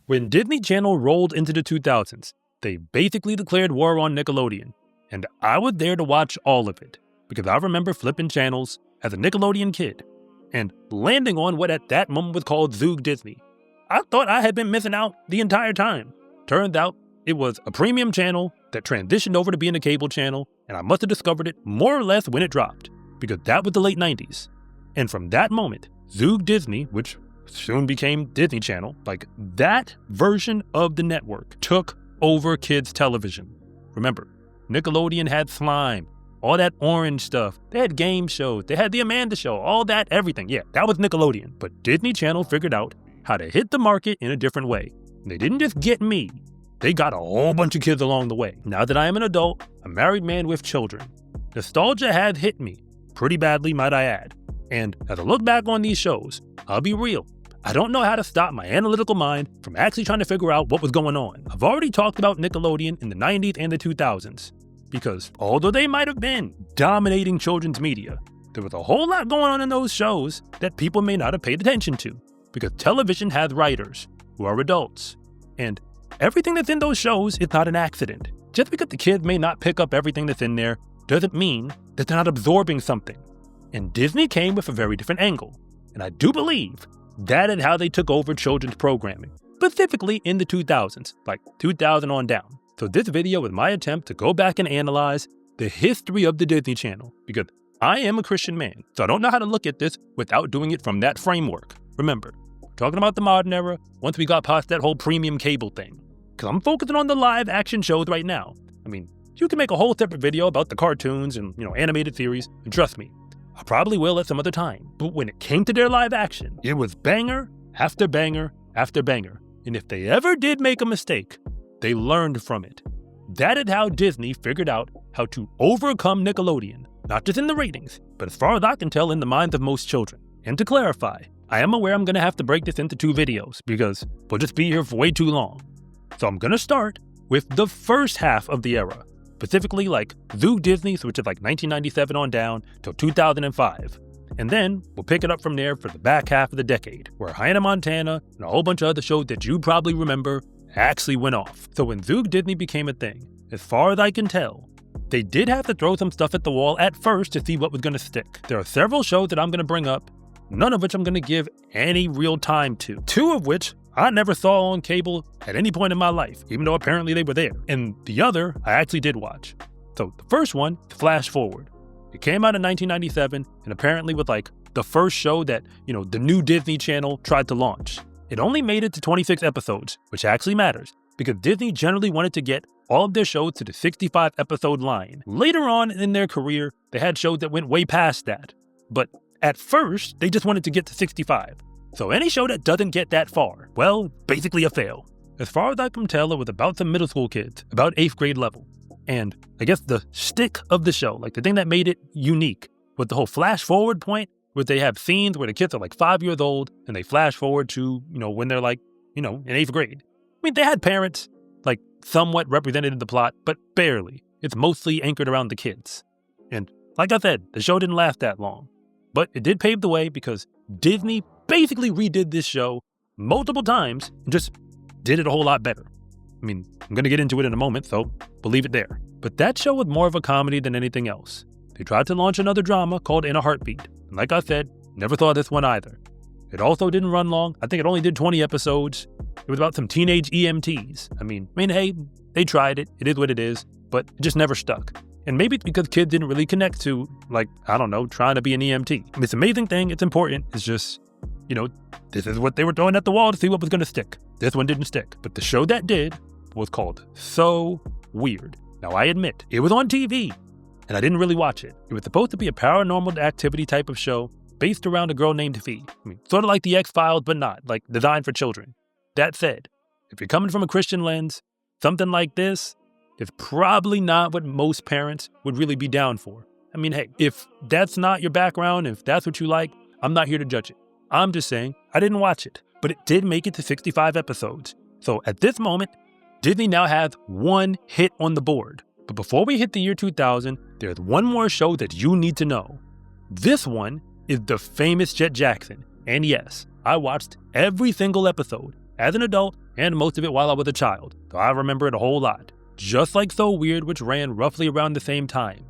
When Disney Channel rolled into the 2000s, they basically declared war on Nickelodeon, and I was there to watch all of it, because I remember flipping channels as a Nickelodeon kid, and landing on what at that moment was called Zoog Disney. I thought I had been missing out the entire time. Turns out, it was a premium channel that transitioned over to being a cable channel, and I must have discovered it more or less when it dropped, because that was the late 90s. And from that moment, Zoog Disney, which soon became Disney Channel, like that version of the network took over kids' television. Remember, Nickelodeon had Slime, all that orange stuff. They had game shows, they had the Amanda Show, all that, everything. Yeah, that was Nickelodeon. But Disney Channel figured out how to hit the market in a different way. And they didn't just get me, they got a whole bunch of kids along the way. Now that I am an adult, a married man with children, nostalgia had hit me, pretty badly might I add. And as I look back on these shows, I'll be real, I don't know how to stop my analytical mind from actually trying to figure out what was going on. I've already talked about Nickelodeon in the 90s and the 2000s, because although they might have been dominating children's media, there was a whole lot going on in those shows that people may not have paid attention to, because television has writers who are adults, and everything that's in those shows is not an accident. Just because the kids may not pick up everything that's in there doesn't mean that they're not absorbing something. And Disney came with a very different angle, and I do believe that is how they took over children's programming, specifically in the 2000s, like 2000 on down. So this video is my attempt to go back and analyze the history of the Disney Channel, because I am a Christian man, so I don't know how to look at this without doing it from that framework. Remember, we're talking about the modern era once we got past that whole premium cable thing, because I'm focusing on the live action shows right now. I mean, you can make a whole separate video about the cartoons and, animated series, and trust me, I probably will at some other time. But when it came to their live action, it was banger after banger after banger. And if they ever did make a mistake, they learned from it. That is how Disney figured out how to overcome Nickelodeon, not just in the ratings, but as far as I can tell, in the minds of most children. And to clarify, I am aware I'm going to have to break this into 2 videos because we'll just be here for way too long. So I'm going to start with the first half of the era, specifically like Zoog Disney, which is like 1997 on down till 2005. And then we'll pick it up from there for the back half of the decade, where Hannah Montana and a whole bunch of other shows that you probably remember actually went off. So when Zoog Disney became a thing, as far as I can tell, they did have to throw some stuff at the wall at first to see what was going to stick. There are several shows that I'm going to bring up, none of which I'm going to give any real time to. 2 of which I never saw on cable at any point in my life, even though apparently they were there. And the other, I actually did watch. So the first one, Flash Forward. It came out in 1997 and apparently was like the first show that, the new Disney Channel tried to launch. It only made it to 26 episodes, which actually matters, because Disney generally wanted to get all of their shows to the 65 episode line. Later on in their career, they had shows that went way past that. But at first, they just wanted to get to 65. So any show that doesn't get that far, well, basically a fail. As far as I can tell, it was about some middle school kids, about 8th grade level. And I guess the shtick of the show, like the thing that made it unique, was the whole flash forward point, where they have scenes where the kids are like 5 years old and they flash forward to, when they're like, in 8th grade. I mean, they had parents, like somewhat represented in the plot, but barely. It's mostly anchored around the kids. And like I said, the show didn't last that long. But it did pave the way because Disney basically redid this show multiple times and just did it a whole lot better. I mean, I'm going to get into it in a moment, so we'll leave it there. But that show was more of a comedy than anything else. They tried to launch another drama called In a Heartbeat. And like I said, never saw this one either. It also didn't run long. I think it only did 20 episodes. It was about some teenage EMTs. I mean, hey, they tried it. It is what it is. But it just never stuck. And maybe it's because kids didn't really connect to, trying to be an EMT. And this amazing thing, it's important, it's just, this is what they were throwing at the wall to see what was going to stick. This one didn't stick. But the show that did was called So Weird. Now, I admit, it was on TV, and I didn't really watch it. It was supposed to be a paranormal activity type of show based around a girl named Fee. I mean, sort of like the X-Files, but not, like designed for children. That said, if you're coming from a Christian lens, something like this is probably not what most parents would really be down for. I mean, hey, if that's not your background, if that's what you like, I'm not here to judge it. I'm just saying, I didn't watch it, but it did make it to 65 episodes. So at this moment, Disney now has 1 hit on the board. But before we hit the year 2000, there's one more show that you need to know. This one is the famous Jett Jackson. And yes, I watched every single episode as an adult and most of it while I was a child, so I remember it a whole lot. Just like So Weird, which ran roughly around the same time.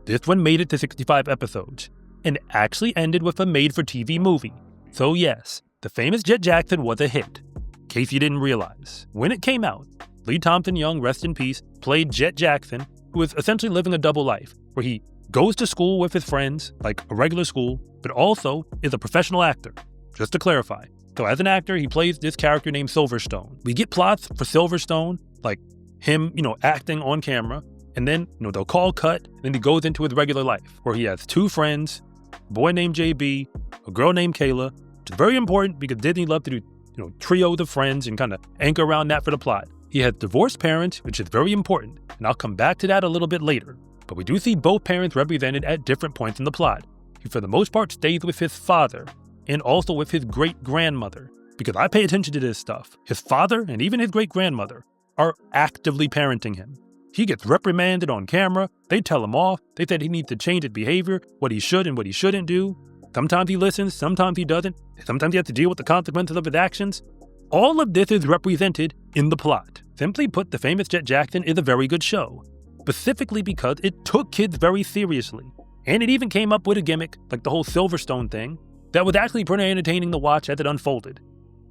This one made it to 65 episodes, and actually ended with a made-for-TV movie. So yes, the famous Jett Jackson was a hit. In case you didn't realize, when it came out, Lee Thompson Young, rest in peace, played Jett Jackson, who was essentially living a double life, where he goes to school with his friends, like a regular school, but also is a professional actor. Just to clarify. So as an actor, he plays this character named Silverstone. We get plots for Silverstone, like him, acting on camera, and then, they'll call cut, and then he goes into his regular life, where he has 2 friends, a boy named JB, a girl named Kayla, which is very important because Disney loved to do, trios of friends and kind of anchor around that for the plot. He has divorced parents, which is very important, and I'll come back to that a little bit later. But we do see both parents represented at different points in the plot. He, for the most part, stays with his father, and also with his great-grandmother, because I pay attention to this stuff. His father, and even his great-grandmother, are actively parenting him. He gets reprimanded on camera, they tell him off, they said he needs to change his behavior, what he should and what he shouldn't do. Sometimes he listens, sometimes he doesn't, sometimes he has to deal with the consequences of his actions. All of this is represented in the plot. Simply put, The Famous Jett Jackson is a very good show, specifically because it took kids very seriously. And it even came up with a gimmick, like the whole Silverstone thing, that was actually pretty entertaining to watch as it unfolded.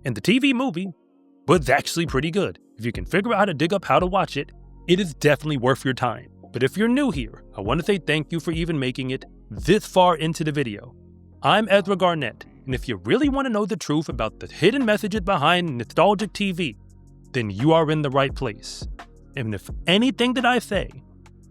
And the TV movie was actually pretty good. If you can figure out how to dig up how to watch it, it is definitely worth your time. But if you're new here, I want to say thank you for even making it this far into the video. I'm Ezra Garnett, and if you really want to know the truth about the hidden messages behind nostalgic TV, then you are in the right place. And if anything that I say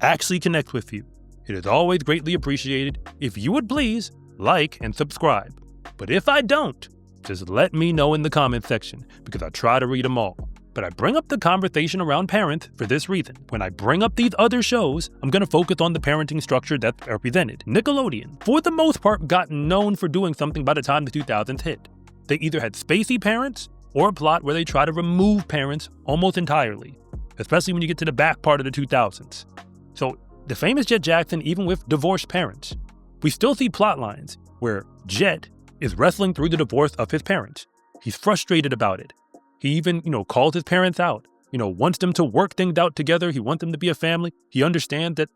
actually connects with you, it is always greatly appreciated if you would please like and subscribe. But if I don't, just let me know in the comment section, because I try to read them all. But I bring up the conversation around parents for this reason. When I bring up these other shows, I'm going to focus on the parenting structure that's represented. Nickelodeon, for the most part, got known for doing something by the time the 2000s hit. They either had spacey parents, or a plot where they try to remove parents almost entirely, especially when you get to the back part of the 2000s. So, The Famous Jett Jackson, even with divorced parents, we still see plot lines where Jett is wrestling through the divorce of his parents. He's frustrated about it. He even, calls his parents out, wants them to work things out together. He wants them to be a family. He understands that,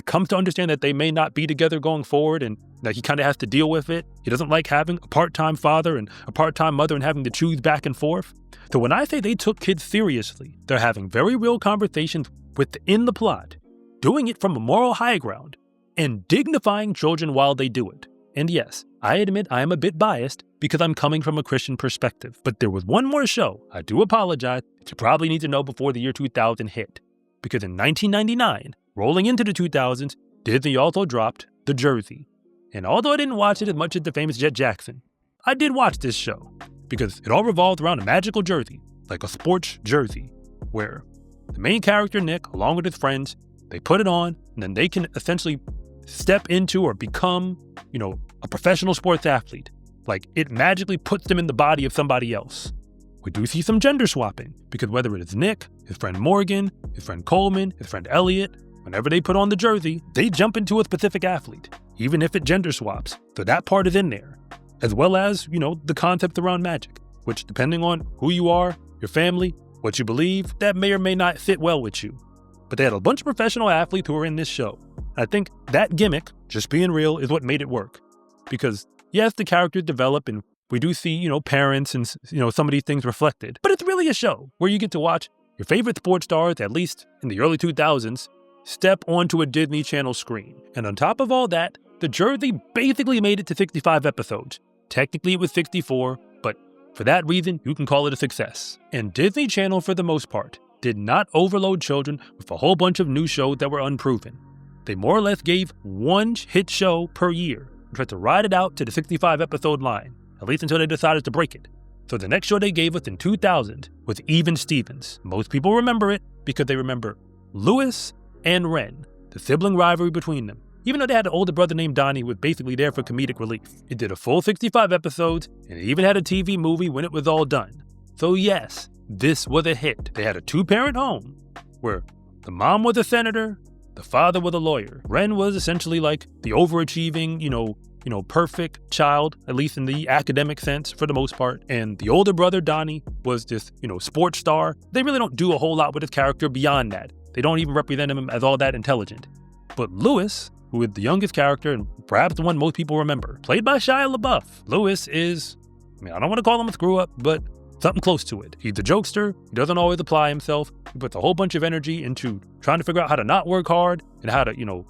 comes to understand that they may not be together going forward and that he kind of has to deal with it. He doesn't like having a part-time father and a part-time mother and having to choose back and forth. So when I say they took kids seriously, they're having very real conversations within the plot, doing it from a moral high ground, and dignifying children while they do it. And yes, I admit I am a bit biased because I'm coming from a Christian perspective. But there was one more show, I do apologize, that you probably need to know before the year 2000 hit. Because in 1999, rolling into the 2000s, Disney also dropped The Jersey. And although I didn't watch it as much as The Famous Jett Jackson, I did watch this show. Because it all revolved around a magical jersey, like a sports jersey, where the main character, Nick, along with his friends, they put it on, and then they can essentially step into or become, a professional sports athlete. Like, it magically puts them in the body of somebody else. We do see some gender swapping, because whether it is Nick, his friend Morgan, his friend Coleman, his friend Elliot, whenever they put on the jersey, they jump into a specific athlete, even if it gender swaps. So that part is in there, as well as, the concept around magic, which, depending on who you are, your family, what you believe, that may or may not fit well with you. But they had a bunch of professional athletes who were in this show. I think that gimmick, just being real, is what made it work. Because, yes, the characters develop and we do see, parents and, some of these things reflected. But it's really a show where you get to watch your favorite sports stars, at least in the early 2000s, step onto a Disney Channel screen. And on top of all that, The Jersey basically made it to 65 episodes. Technically it was 64, but for that reason, you can call it a success. And Disney Channel, for the most part, did not overload children with a whole bunch of new shows that were unproven. They more or less gave one hit show per year and tried to ride it out to the 65 episode line, at least until they decided to break it. So the next show they gave us in 2000 was Even Stevens. Most people remember it because they remember Lewis and Ren, the sibling rivalry between them. Even though they had an older brother named Donnie who was basically there for comedic relief. It did a full 65 episodes, and it even had a TV movie when it was all done. So yes, this was a hit. They had a two-parent home, where the mom was a senator, the father was a lawyer. Ren was essentially like the overachieving, perfect child, at least in the academic sense for the most part. And the older brother, Donnie, was this, sports star. They really don't do a whole lot with his character beyond that. They don't even represent him as all that intelligent. But Lewis, who is the youngest character and perhaps the one most people remember, played by Shia LaBeouf. Lewis is, I don't want to call him a screw-up, but something close to it. He's a jokester. He doesn't always apply himself. He puts a whole bunch of energy into trying to figure out how to not work hard and how to,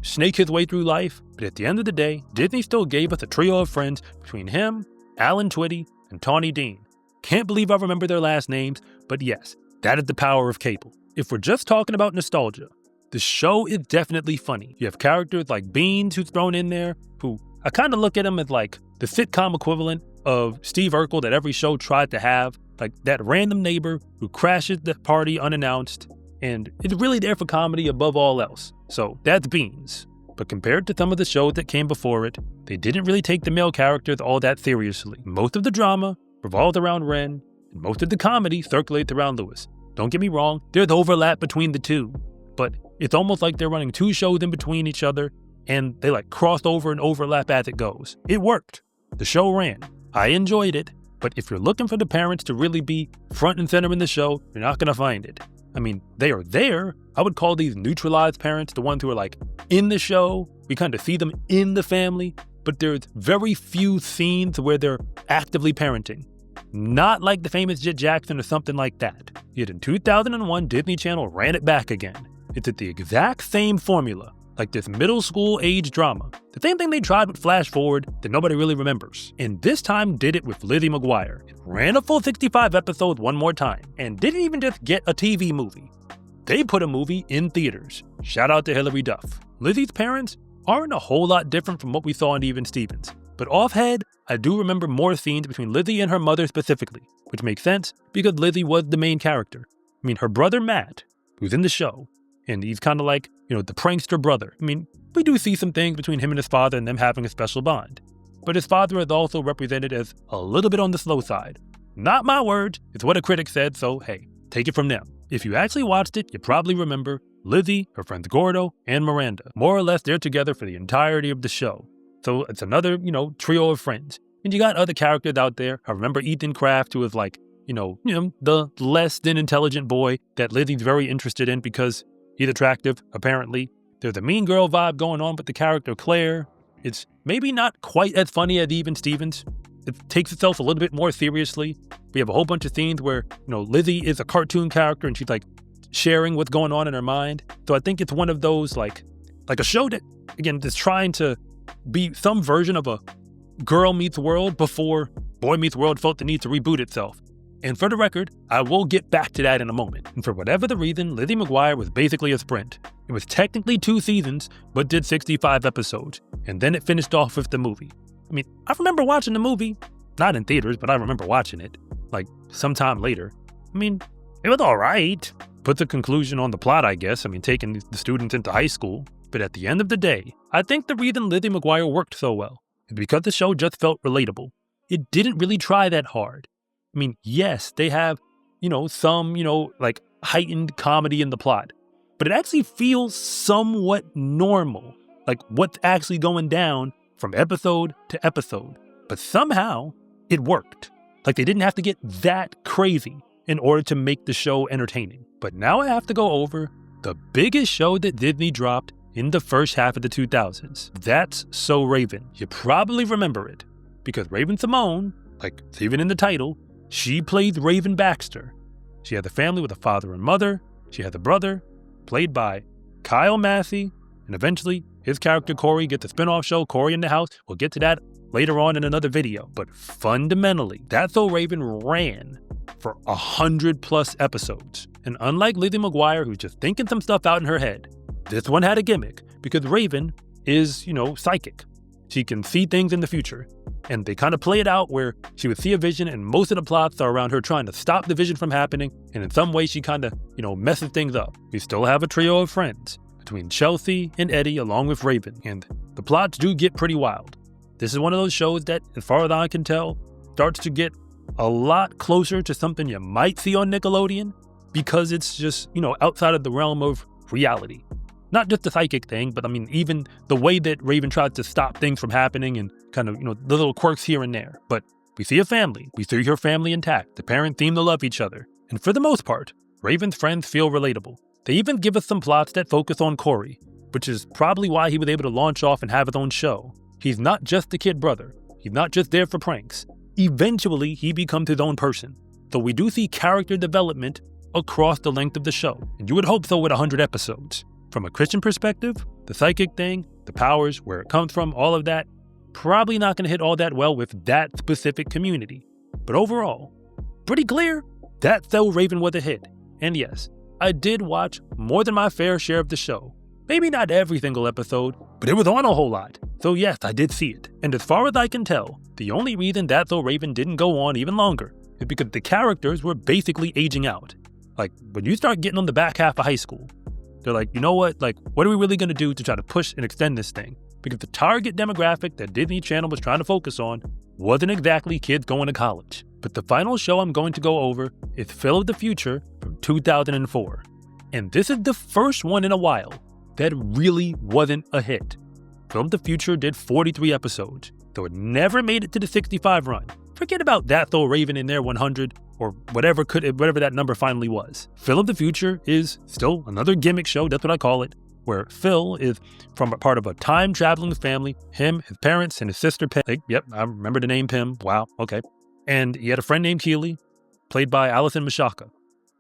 snake his way through life. But at the end of the day, Disney still gave us a trio of friends between him, Alan Twitty, and Tawny Dean. Can't believe I remember their last names, but yes, that is the power of cable. If we're just talking about nostalgia, the show is definitely funny. You have characters like Beans who's thrown in there, who I kind of look at him as like the sitcom equivalent of Steve Urkel that every show tried to have, like that random neighbor who crashes the party unannounced and is really there for comedy above all else. So that's Beans. But compared to some of the shows that came before it, they didn't really take the male characters all that seriously. Most of the drama revolved around Ren, and most of the comedy circulates around Lewis. Don't get me wrong, there's overlap between the two, but it's almost like they're running two shows in between each other, and they cross over and overlap as it goes. It worked. The show ran. I enjoyed it, but if you're looking for the parents to really be front and center in the show, you're not going to find it. They are there. I would call these neutralized parents, the ones who are in the show. We kind of see them in the family, but there's very few scenes where they're actively parenting. Not like the famous Jett Jackson or something like that. Yet in 2001, Disney Channel ran it back again. It's at the exact same formula, like this middle school age drama. The same thing they tried with Flash Forward that nobody really remembers. And this time did it with Lizzie McGuire. It ran a full 65 episodes one more time, and didn't even just get a TV movie. They put a movie in theaters. Shout out to Hilary Duff. Lizzie's parents aren't a whole lot different from what we saw in Even Stevens. But offhead, I do remember more scenes between Lizzie and her mother specifically, which makes sense because Lizzie was the main character. Her brother Matt, who's in the show, and he's kind of like, the prankster brother. We do see some things between him and his father and them having a special bond. But his father is also represented as a little bit on the slow side. Not my words, it's what a critic said, so hey, take it from them. If you actually watched it, you probably remember Lizzie, her friends Gordo, and Miranda. More or less, they're together for the entirety of the show. So it's another, trio of friends. And you got other characters out there. I remember Ethan Kraft, who is the less than intelligent boy that Lizzie's very interested in because he's attractive, apparently. There's a mean girl vibe going on with the character Claire. It's maybe not quite as funny as Even Stevens. It takes itself a little bit more seriously. We have a whole bunch of scenes where, Lizzie is a cartoon character and she's sharing what's going on in her mind. So I think it's one of those like a show that, again, is trying to be some version of a Girl Meets World before Boy Meets World felt the need to reboot itself. And for the record, I will get back to that in a moment. And for whatever the reason, Lizzie McGuire was basically a sprint. It was technically 2 seasons, but did 65 episodes. And then it finished off with the movie. I remember watching the movie. Not in theaters, but I remember watching it. Sometime later. It was alright. Put the conclusion on the plot, I guess. Taking the students into high school. But at the end of the day, I think the reason Lizzie McGuire worked so well is because the show just felt relatable. It didn't really try that hard. Yes, they have, some, heightened comedy in the plot, but it actually feels somewhat normal, what's actually going down from episode to episode. But somehow, it worked. They didn't have to get that crazy in order to make the show entertaining. But now I have to go over the biggest show that Disney dropped in the first half of the 2000s. That's So Raven. You probably remember it, because Raven Simone, it's even in the title, she played Raven Baxter. She had a family with a father and mother. She had a brother, played by Kyle Massey, and eventually his character Corey gets a spin-off show, Corey in the House. We'll get to that later on in another video. But fundamentally, That's So Raven ran for 100+ episodes. And unlike Lizzie McGuire, who's just thinking some stuff out in her head, this one had a gimmick, because Raven is, psychic. She can see things in the future. And they kind of play it out where she would see a vision, and most of the plots are around her trying to stop the vision from happening. And in some way, she kind of, messes things up. We still have a trio of friends between Chelsea and Eddie, along with Raven. And the plots do get pretty wild. This is one of those shows that, as far as I can tell, starts to get a lot closer to something you might see on Nickelodeon, because it's just, outside of the realm of reality. not just the psychic thing, but I mean, even the way that Raven tries to stop things from happening and kind of, the little quirks here and there. But we see a family. We see her family intact. The parents seem to love each other. And for the most part, Raven's friends feel relatable. They even give us some plots that focus on Corey, which is probably why he was able to launch off and have his own show. He's not just the kid brother. He's not just there for pranks. Eventually, he becomes his own person. So we do see character development across the length of the show, and you would hope so with 100 episodes. From a Christian perspective, the psychic thing, the powers, where it comes from, all of that, probably not going to hit all that well with that specific community. But overall, pretty clear, That's So Raven was a hit. And yes, I did watch more than my fair share of the show. Maybe not every single episode, but it was on a whole lot. So yes, I did see it. And as far as I can tell, the only reason That's So Raven didn't go on even longer is because the characters were basically aging out. Like, when you start getting on the back half of high school, they're like, you know what? Like, what are we really going to do to try to push and extend this thing? Because the target demographic that Disney Channel was trying to focus on wasn't exactly kids going to college. But the final show I'm going to go over is Phil of the Future from 2004. And this is the first one in a while that really wasn't a hit. Phil of the Future did 43 episodes, though it never made it to the 65 run. Forget about That's So Raven in their 100 or whatever that number finally was. Phil of the Future is still another gimmick show, that's what I call it, where Phil is from a part of a time-traveling family, him, his parents, and his sister Pim. Yep, I remember the name Pim. Wow, okay. And he had a friend named Keeley, played by Allison Mashaka.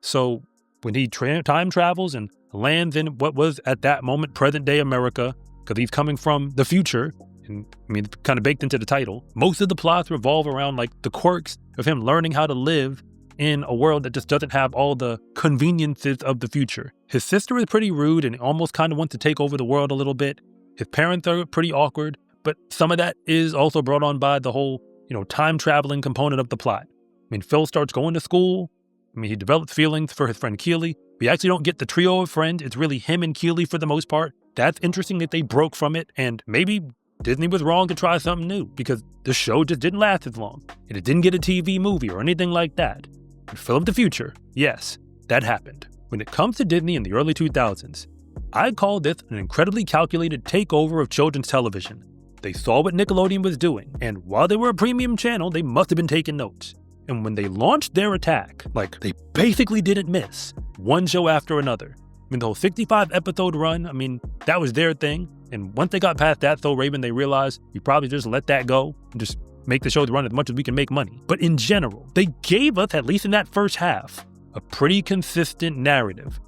So when he time travels and lands in what was at that moment present-day America, because he's coming from the future, and I mean, kind of baked into the title, most of the plots revolve around like the quirks of him learning how to live in a world that just doesn't have all the conveniences of the future. His sister is pretty rude and almost kind of wants to take over the world a little bit. His parents are pretty awkward, but some of that is also brought on by the whole, time traveling component of the plot. I mean, Phil starts going to school. I mean, he develops feelings for his friend Keeley. We actually don't get the trio of friends. It's really him and Keeley for the most part. That's interesting that they broke from it, and maybe Disney was wrong to try something new because the show just didn't last as long, and it didn't get a TV movie or anything like that. But Phil of the Future, yes, that happened. When it comes to Disney in the early 2000s, I call this an incredibly calculated takeover of children's television. They saw what Nickelodeon was doing, and while they were a premium channel, they must have been taking notes. And when they launched their attack, they basically didn't miss, one show after another. I mean, the whole 65 episode run, I mean, that was their thing. And once they got past That's So Raven, they realized we probably just let that go and just make the shows run as much as we can make money. But in general, they gave us, at least in that first half, a pretty consistent narrative.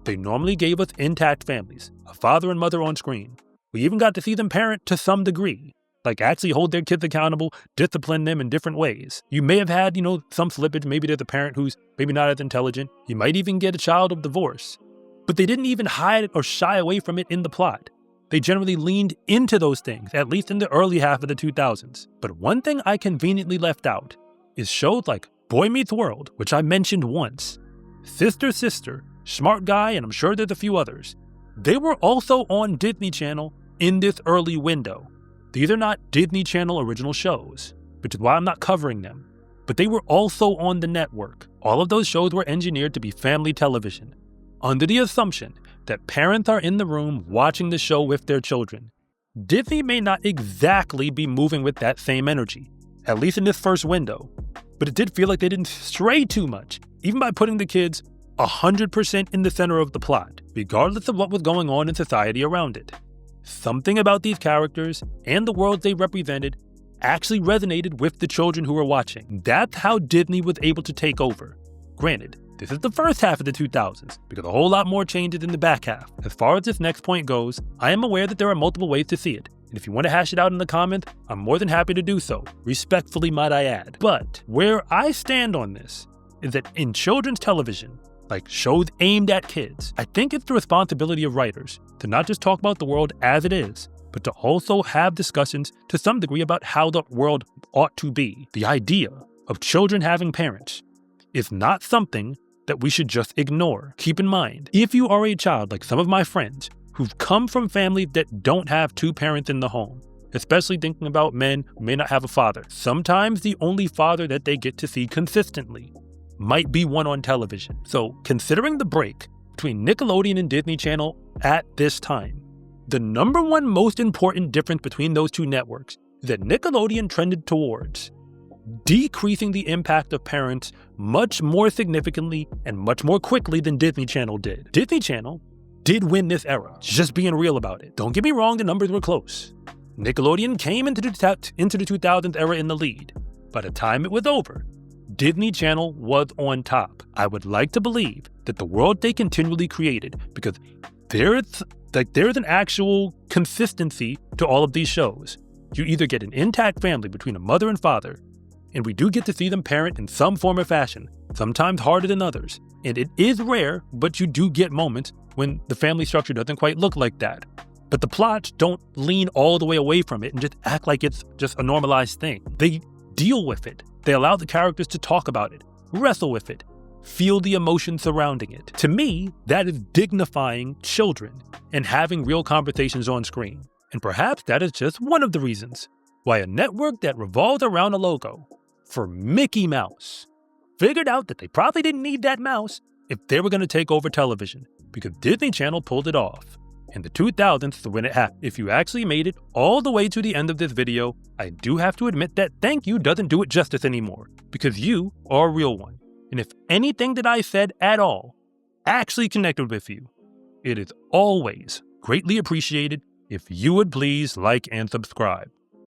They normally gave us intact families, a father and mother on screen. We even got to see them parent to some degree, actually hold their kids accountable, discipline them in different ways. You may have had, some slippage. Maybe there's a parent who's maybe not as intelligent. You might even get a child of divorce. But they didn't even hide or shy away from it in the plot. They generally leaned into those things, at least in the early half of the 2000s. But one thing I conveniently left out is shows like Boy Meets World, which I mentioned once, Sister Sister, Smart Guy, and I'm sure there's a few others. They were also on Disney Channel in this early window. These are not Disney Channel original shows, which is why I'm not covering them. But they were also on the network. All of those shows were engineered to be family television, under the assumption that parents are in the room watching the show with their children. Disney may not exactly be moving with that same energy, at least in this first window, but it did feel like they didn't stray too much, even by putting the kids 100% in the center of the plot, regardless of what was going on in society around it. Something about these characters and the world they represented actually resonated with the children who were watching. That's how Disney was able to take over. Granted, this is the first half of the 2000s, because a whole lot more changes in the back half. As far as this next point goes, I am aware that there are multiple ways to see it, and if you want to hash it out in the comments, I'm more than happy to do so, respectfully might I add. But where I stand on this is that in children's television, shows aimed at kids, I think it's the responsibility of writers to not just talk about the world as it is, but to also have discussions to some degree about how the world ought to be. The idea of children having parents is not something that we should just ignore. Keep in mind, if you are a child like some of my friends who've come from families that don't have two parents in the home, especially thinking about men who may not have a father, sometimes the only father that they get to see consistently might be one on television. So considering the break between Nickelodeon and Disney Channel at this time. The number one most important difference between those two networks is that Nickelodeon trended towards decreasing the impact of parents much more significantly and much more quickly than Disney Channel did. Disney Channel did win this era, just being real about it. Don't get me wrong, the numbers were close. Nickelodeon came into the 2000s era in the lead. By the time it was over, Disney Channel was on top. I would like to believe that the world they continually created, because there's an actual consistency to all of these shows. You either get an intact family between a mother and father, and we do get to see them parent in some form or fashion, sometimes harder than others. And it is rare, but you do get moments when the family structure doesn't quite look like that. But the plots don't lean all the way away from it and just act like it's just a normalized thing. They deal with it. They allow the characters to talk about it, wrestle with it, feel the emotion surrounding it. To me, that is dignifying children and having real conversations on screen. And perhaps that is just one of the reasons why a network that revolves around a logo for Mickey Mouse figured out that they probably didn't need that mouse if they were going to take over television, because Disney Channel pulled it off in the 2000s to when it happened. If you actually made it all the way to the end of this video, I do have to admit that thank you doesn't do it justice anymore, because you are a real one. And if anything that I said at all actually connected with you, it is always greatly appreciated if you would please like and subscribe.